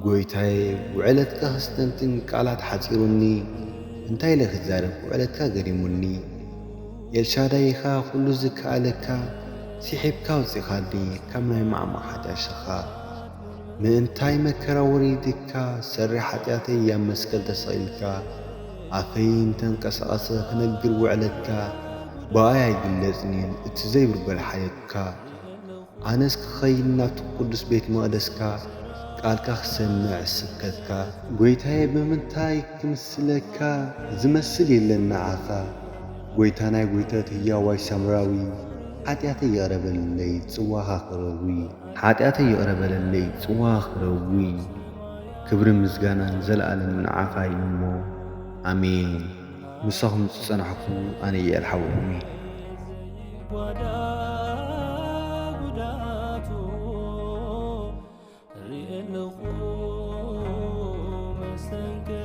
ጎይታዬ ውዕለትካ ክስተንትን ቃላት ሓፂሩኒ እንታይ ኢለ ክዛረብ ውዕለትካ ገዲሙኒ ኤልሻዳይ ኢኻ ኩሉ ዝከኣለካ ሲሒብካ ውፂኻኒ ካብ ናይ ማዕማቕ ሓጢኣትሽኻ ምእንታይ መከራ ወሪድካ ሰሪ ሓጢኣተይ ኣብ መስቀል ተሰቒልካ ኣፈይ እንተንቀሳቐሰ ክነግር ውዕለትካ በኣይ ኣይግለጽኒን እቲ ዘይብርበል ሓየትካ ኣነስ ክኸይድ ናብቲ ቅዱስ ቤተ መቕደስካ ቃልካ ክሰምዕ ስብከትካ ጎይታዬ ብምንታይ ክምስለካ ዝመስል የለን ንዓኻ ጎይታ ናይ ጐይተት ህያዋይ ሳምራዊ ሓጢኣተይ የቕረበለይ ጽዋኻ ክረዊ ሓጢኣተይ የቕረበለለይ ጽዋኻ ክረዊ ክብሪ ምስጋናን ዘለኣለም ንዓኻ እዩ እሞ ኣሜን። ምሳኹም ዝጸናሕኩ ኣነ እየ ኣልሓዊኩሚ ሪእለኹ መስተንክር